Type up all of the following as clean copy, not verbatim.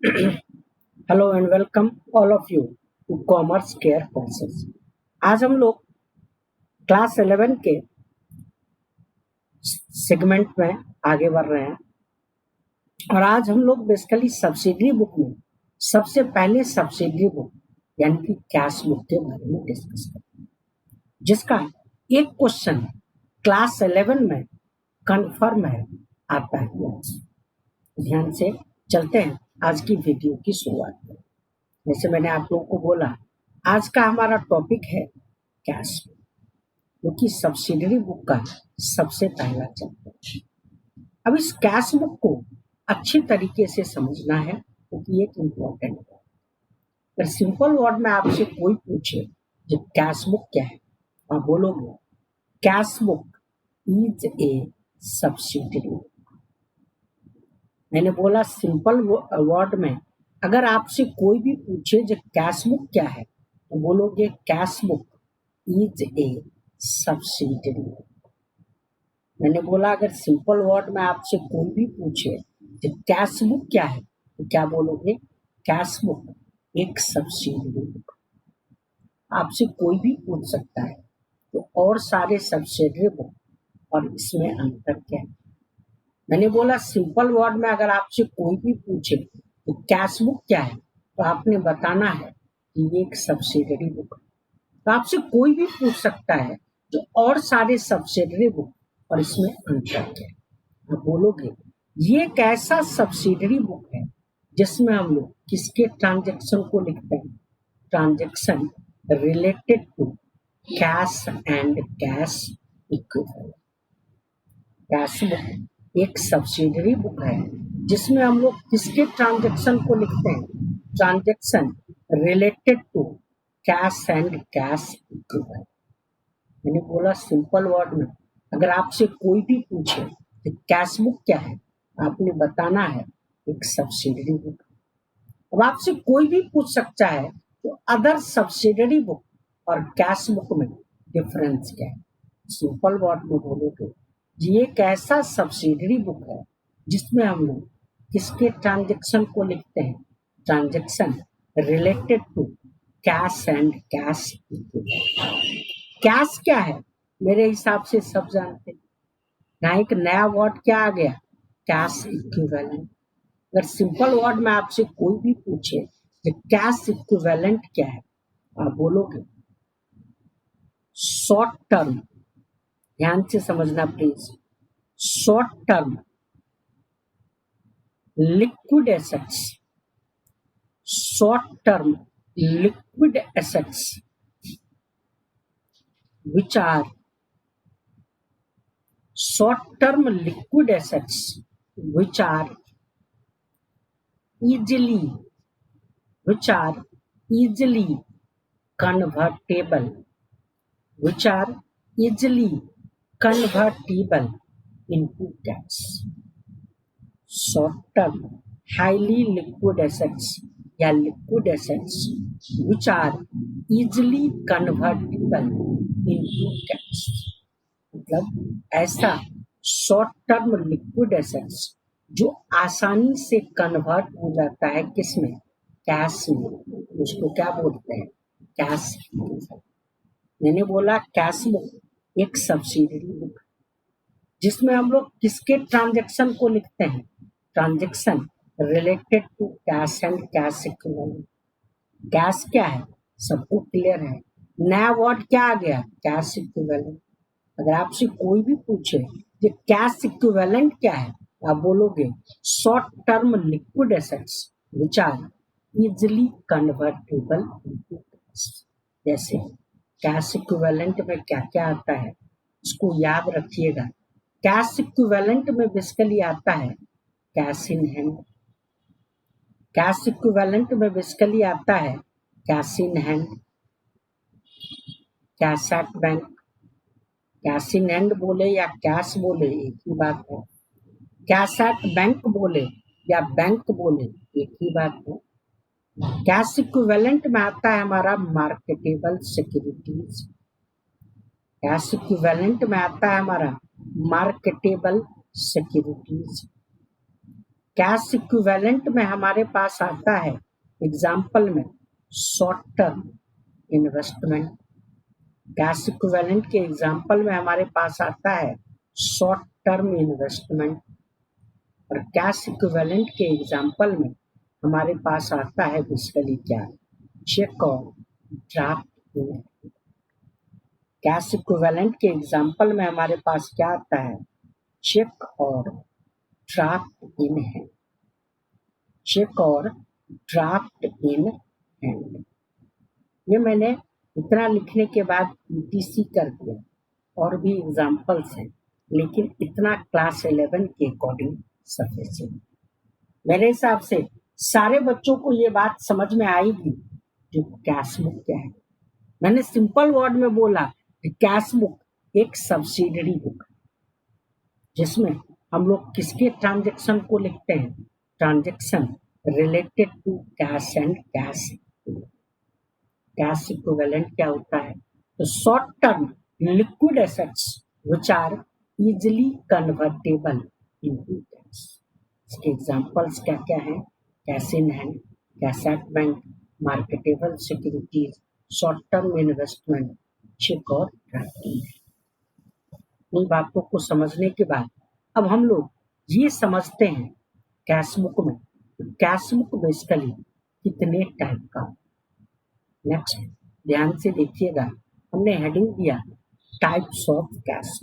Hello and welcome all of you to commerce care courses. आज हम लोग class 11 के सेगमेंट में आगे बढ़ रहे हैं और आज हम लोग बेसिकली सब्सिडरी बुक में सबसे पहले सब्सिडरी बुक यानी कि कैश बुक के बारे में डिस्कस करेंगे, जिसका एक क्वेश्चन क्लास 11 में कंफर्म है आता है। ध्यान से चलते हैं आज की वीडियो की शुरुआत करें। जैसे मैंने आप लोगों को बोला, आज का हमारा टॉपिक है कैश, क्योंकि सब्सिडरी बुक का सबसे पहला चैप्टर है। अब इस कैश बुक को अच्छी तरीके से समझना है क्योंकि एक इम्पोर्टेंट है। अगर सिंपल वर्ड में आपसे कोई पूछे कि कैश बुक क्या है, आप बोलोगे cash book is a subsidiary book. मैंने बोला सिंपल वर्ड में अगर आपसे कोई भी पूछे जो कैश बुक क्या है तो बोलोगे cash book is a subsidiary book. मैंने बोला अगर सिंपल वर्ड में आपसे कोई भी पूछे तो कैश बुक क्या है तो क्या बोलोगे कैश बुक एक सब्सिडरी बुक। आपसे कोई भी पूछ सकता है तो और सारे सब्सिडरी बुक और इसमें अंतर क्या है। मैंने बोला सिंपल वर्ड में अगर आपसे कोई भी पूछे तो कैश बुक क्या है तो आपने बताना है कि ये एक सब्सिडरी बुक है। तो आपसे कोई भी पूछ सकता है तो और सारे सब्सिडरी बुक और इसमें अंतर क्या है। आप बोलोगे ये एक ऐसा सब्सिडरी बुक है जिसमें हम लोग किसके ट्रांजैक्शन को लिखते हैं, transaction related to cash and cash equivalent. Cash book एक सब्सिडरी बुक है जिसमें हम लोग किसके ट्रांजैक्शन को लिखते हैं, transaction related to cash and cash equivalent. मैंने बोला सिंपल वर्ड में अगर आपसे कोई भी पूछे कि कैश बुक क्या है आपने बताना है एक सब्सिडरी बुक। अब आपसे कोई भी पूछ सकता है तो अदर सब्सिडरी बुक और कैश बुक में डिफरेंस क्या है। सिंपल वर्ड में बोलोगे ये एक ऐसा सब्सिडरी बुक है जिसमें हम लोग किसके ट्रांजैक्शन को लिखते हैं, transaction related to cash and cash equivalent. Cash क्या है मेरे हिसाब से सब जानते हैं। यहाँ एक नया वर्ड क्या आ गया, कैश इक्विवेलेंट। अगर सिंपल वर्ड में आपसे कोई भी पूछे कि कैश इक्विवेलेंट क्या है आप बोलोगे शॉर्ट टर्म, ध्यान से समझना please, short term liquid assets, short term liquid assets which are short term liquid assets which are easily convertible, which are easily convertible into cash। short term highly liquid assets या liquid assets which are easily convertible into cash। मतलब ऐसा short term liquid assets जो आसानी से convert हो जाता है किसमें, कैश में, उसको क्या बोलते हैं, कैश। मैंने बोला कैश बुक एक सब्सिडरी बुक जिसमें हम लोग किसके ट्रांजैक्शन को लिखते हैं, transaction related to cash and cash equivalent. Cash क्या है सबको क्लियर है, नया वर्ड क्या आ गया, कैश इक्विवेलेंट। अगर आपसे कोई भी पूछे कि कैश इक्विवेलेंट क्या है आप बोलोगे short term liquid assets which are easily convertible into cash. जैसे कैश इक्विवेलेंट में क्या क्या आता है इसको याद रखिएगा। कैश इक्विवेलेंट में बेसिकली आता है cash in hand, cash equivalent में बेसिकली आता है cash in hand, cash at bank. Cash in hand बोले या कैश बोले एक ही बात है, कैश एट बैंक बोले या बैंक बोले एक ही बात है। कैश इक्विवेलेंट में आता है हमारा मार्केटेबल सिक्योरिटीज, कैश इक्विवेलेंट में आता है हमारा मार्केटेबल सिक्योरिटीज। कैश इक्विवेलेंट में हमारे पास आता है एग्जाम्पल में short term investment. Cash equivalent के एग्जाम्पल में हमारे पास आता है शॉर्ट टर्म इन्वेस्टमेंट, और कैश इक्विवेलेंट के एग्जाम्पल में हमारे पास आता है बेसिकली क्या, चेक और ड्राफ्ट इन। कैश इक्विवेलेंट के एग्जाम्पल में हमारे पास क्या आता है, चेक और ड्राफ्ट इन है, चेक और ड्राफ्ट इन हैंड। ये मैंने इतना लिखने के बाद ईटीसी कर दिया, और भी एग्जाम्पल्स हैं, लेकिन इतना क्लास 11 के अकॉर्डिंग सफिशिएंट। मेरे हिसाब से सारे बच्चों को ये बात समझ में आएगी कि कैश बुक क्या है। मैंने सिंपल वर्ड में बोला कि कैश बुक एक सब्सिडरी बुक है, जिसमें हम लोग किसके ट्रांजैक्शन को लिखते हैं, transaction related to cash and cash. Cash equivalent क्या होता है, तो short term liquid assets which are easily convertible into cash. इसके एग्जांपल्स क्या क्या हैं, cash in hand, cash at bank, marketable securities, short term investment, cheque और drafting. इन बातों को समझने के बाद अब हम लोग ये समझते हैं कैश बुक में, कैश बुक बेसिकली कितने टाइप का। नेक्स्ट ध्यान से देखिएगा, हमने हेडिंग दिया टाइप्स ऑफ कैश।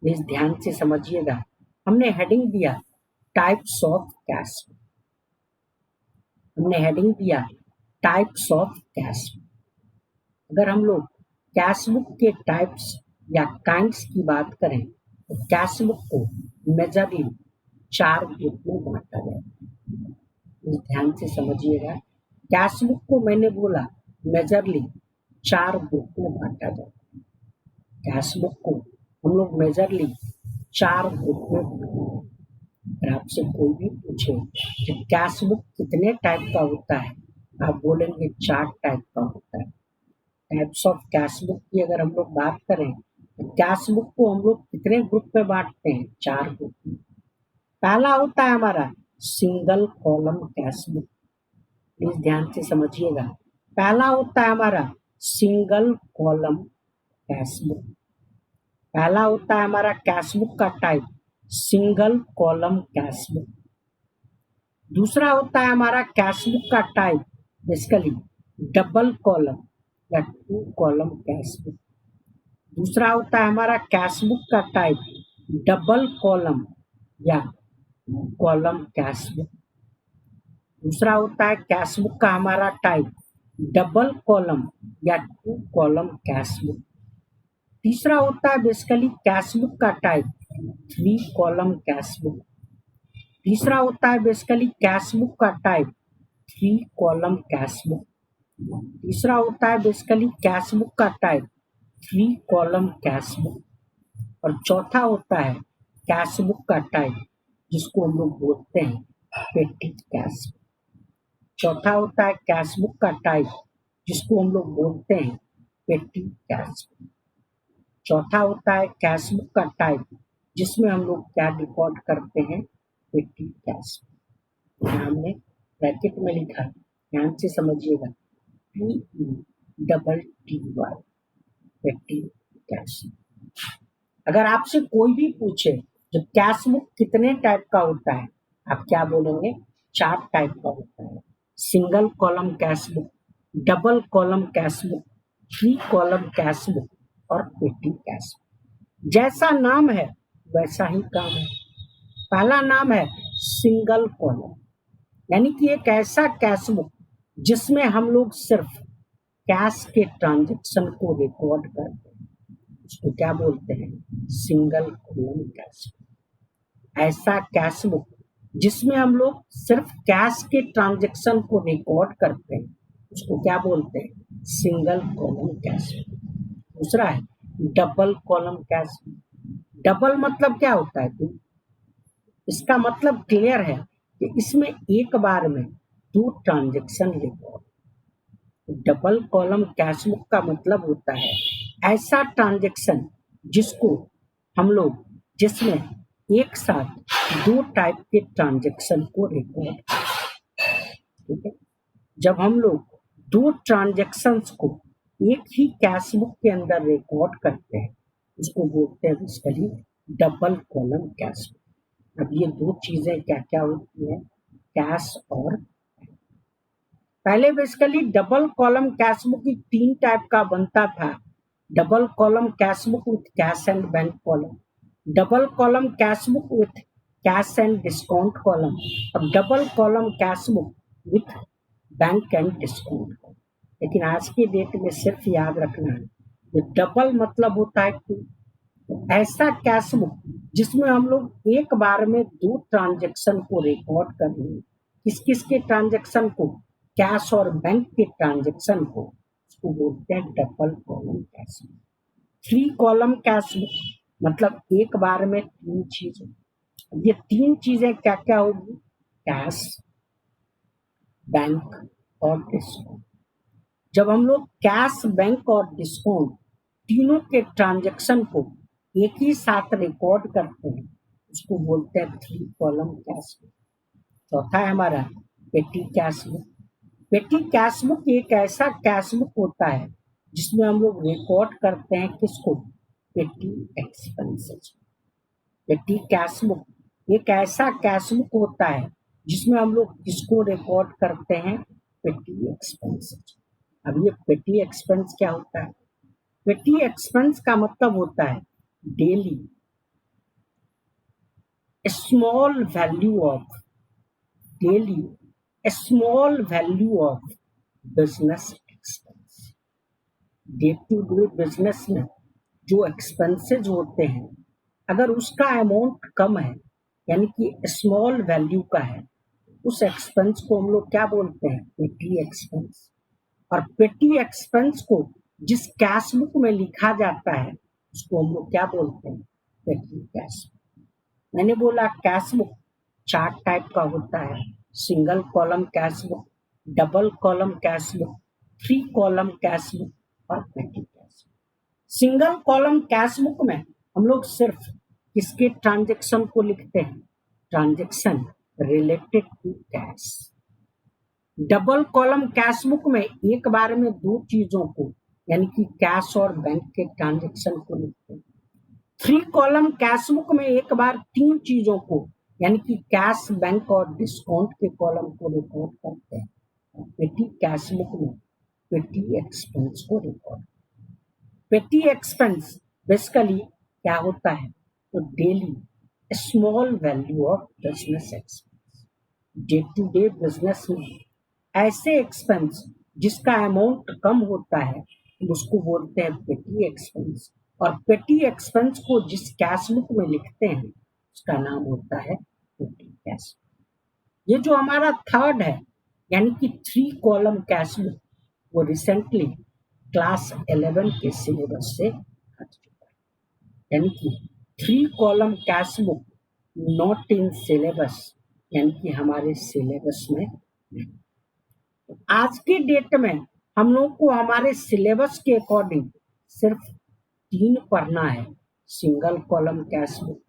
प्लीज ध्यान से समझिएगा, हमने हेडिंग दिया टाइप्स ऑफ कैश, हमने हेडिंग दिया टाइप्स ऑफ कैश। अगर हम लोग कैश बुक के टाइप्स या काइंड्स की बात करें तो कैश बुक को मेजरली 4 ग्रुप में बांटा गया है। ध्यान से समझिएगा, कैश बुक को मैंने बोला मेजरली 4 ग्रुप में बांटा जाता है। कैश बुक को हम लोग मेजरली 4 ग्रुप में बांटते हैं। अगर आपसे कोई भी पूछे कि कैश बुक कितने टाइप का होता है, आप बोलेंगे 4 टाइप का होता है। टाइप्स ऑफ कैश बुक की अगर हम लोग बात करें तो कैश बुक को हम लोग कितने ग्रुप में बांटते हैं, 4 ग्रुप में। पहला होता है हमारा single column cash book. Please ध्यान से समझिएगा, पहला होता है हमारा सिंगल कॉलम कैश बुक। पहला होता है हमारा कैश बुक का type single column cash book. दूसरा होता है हमारा कैश बुक का टाइप बेसिकली डबल कॉलम या 2 कॉलम कैश बुक। दूसरा होता है हमारा कैश बुक का टाइप डबल कॉलम या कॉलम कैश बुक। दूसरा होता है कैश बुक का हमारा टाइप डबल कॉलम या 2 कॉलम कैश बुक। तीसरा होता है बेसिकली कैश बुक का टाइप 3 कॉलम कैश बुक। तीसरा होता है बेसिकली कैश बुक का टाइप 3 कॉलम कैश बुक। तीसरा होता है बेसिकली कैश बुक का टाइप 3 कॉलम कैश बुक। और चौथा होता है कैश बुक का टाइप जिसको हम लोग बोलते हैं पेटी कैश। चौथा होता है कैश बुक का टाइप जिसको हम लोग बोलते हैं पेटी कैश। चौथा होता है कैश बुक का टाइप जिसमें हम लोग क्या रिकॉर्ड करते हैं, पेटी कैश। हमने ब्रैकेट में लिखा, ध्यान से समझिएगा, PETTY पेटी कैश। अगर आपसे कोई भी पूछे जो कैश बुक कितने टाइप का होता है, आप क्या बोलेंगे, 4 टाइप का होता है। Single column cash book, double column cash book, 3 column cash book और पेटी कैश। जैसा नाम है वैसा ही काम है। पहला नाम है सिंगल कॉलम, यानी कि एक ऐसा कैश बुक जिसमें हम लोग सिर्फ कैश के ट्रांजैक्शन को रिकॉर्ड करते हैं, उसको क्या बोलते हैं, सिंगल कॉलम कैश बुक। ऐसा कैश बुक जिसमें हम लोग सिर्फ कैश के ट्रांजैक्शन को रिकॉर्ड करते हैं, उसको क्या बोलते हैं, सिंगल कॉलम कैश बुक। दूसरा है double column cash book. Double मतलब क्या होता है, तो इसका मतलब क्लियर है कि इसमें एक बार में 2 transaction record. Double column cash book का मतलब होता है ऐसा ट्रांजैक्शन जिसको हम लोग जिसमें एक साथ दो टाइप के ट्रांजैक्शन को रिकॉर्ड, ठीक है। जब हम लोग दो ट्रांजैक्शंस को एक ही कैश बुक के अंदर रिकॉर्ड करते हैं उसको बोलते हैं basically double column cash book. अब ये दो चीजें क्या क्या होती है, कैश और पहले basically double column cash book की तीन टाइप का बनता था। Double column cash book with cash and bank column, double column cash book with cash and discount column, अब double column cash book with bank and discount column. लेकिन आज के date में सिर्फ याद रखना है जो डबल मतलब होता है कि ऐसा कैश बुक जिसमें हम लोग एक बार में दो ट्रांजैक्शन को रिकॉर्ड कर लें। किस किस के ट्रांजैक्शन को, कैश और बैंक के ट्रांजैक्शन को, उसको बोलते हैं double column cash book. Three column cash book मतलब एक बार में तीन चीजें। ये तीन चीजें क्या क्या होगी, कैश, बैंक और डिस्काउंट। जब हम लोग कैश, बैंक और डिस्काउंट तीनों के ट्रांजैक्शन को एक ही साथ रिकॉर्ड करते हैं उसको बोलते हैं थ्री कॉलम कैश बुक। चौथा है हमारा पेटी कैश बुक। पेटी कैश बुक एक ऐसा कैश बुक होता है जिसमें हम लोग रिकॉर्ड करते हैं किसको, पेटी एक्सपेंसेस। पेटी कैश बुक एक ऐसा कैश बुक होता है जिसमें हम लोग किसको रिकॉर्ड करते हैं, पेटी एक्सपेंसेस। अब ये पेटी एक्सपेंस क्या होता है, पेटी एक्सपेंस का मतलब होता है daily small value of, daily small value of business expense. Day to day business में जो एक्सपेंसेस होते हैं अगर उसका अमाउंट कम है यानी कि स्मॉल वैल्यू का है, उस एक्सपेंस को हम लोग क्या बोलते हैं, पेटी एक्सपेंस। और पेटी एक्सपेंस को जिस कैश बुक में लिखा जाता है उसको हम लोग क्या बोलते हैं, पेटी कैश। मैंने बोला कैश बुक चार टाइप का होता है, single column cash book, double column cash book, three column cash book और petty cash book. Single column cash book में हम लोग सिर्फ किसके ट्रांजैक्शन को लिखते हैं, transaction related to cash. Double column cash book में एक बार में दो चीजों को यानी कि कैश और बैंक के ट्रांजैक्शन को लिखते हैं। थ्री कॉलम कैश बुक में एक बार तीन चीजों को यानी कि कैश, बैंक और डिस्काउंट के कॉलम को रिकॉर्ड करते हैं। पेटी कैश बुक में पेटी एक्सपेंस को रिकॉर्ड। पेटी एक्सपेंस बेसिकली क्या होता है, तो daily small value of business expense. Day to day business में ऐसे एक्सपेंस जिसका अमाउंट कम होता है उसको बोलते हैं पेटी एक्सपेंस। और पेटी एक्सपेंस को जिस कैश बुक में लिखते हैं उसका नाम होता है पेटी कैश। ये जो हमारा थर्ड है यानी कि थ्री कॉलम कैश बुक, वो रिसेंटली क्लास 11 के सिलेबस से हट चुका है। यानी कि three column cash book not in syllabus, यानी कि हमारे सिलेबस में नहीं। आज के डेट में हम लोग को हमारे सिलेबस के अकॉर्डिंग सिर्फ तीन पढ़ना है, single column cash book,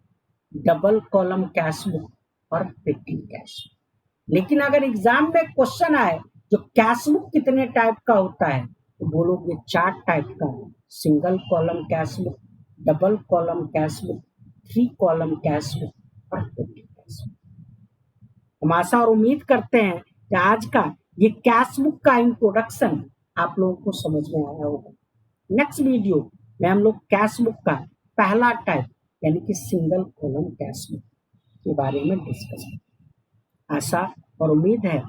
double column cash book और पेटी कैश बुक। लेकिन अगर एग्जाम में क्वेश्चन आए जो कैश बुक कितने टाइप का होता है तो बोलोगे चार टाइप का, single column cash book, double column cash book, three column cash book और पेटी कैश बुक। हम आशा और उम्मीद करते हैं कि आज का ये कैश बुक का इंट्रोडक्शन आप लोगों को समझ में आया होगा। नेक्स्ट वीडियो में हम लोग कैश बुक का पहला टाइप यानी कि सिंगल कॉलम कैश बुक के बारे में डिस्कस करेंगे। आशा और उम्मीद है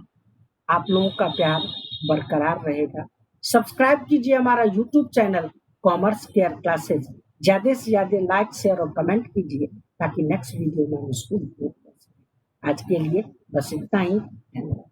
आप लोगों का प्यार बरकरार रहेगा। सब्सक्राइब कीजिए हमारा YouTube channel commerce care classes, ज्यादा से ज्यादा लाइक, शेयर और कमेंट कीजिए ताकि नेक्स्ट वीडियो में हम इसको इम्प्रूव कर सकें। आज के लिए बस इतना ही, धन्यवाद।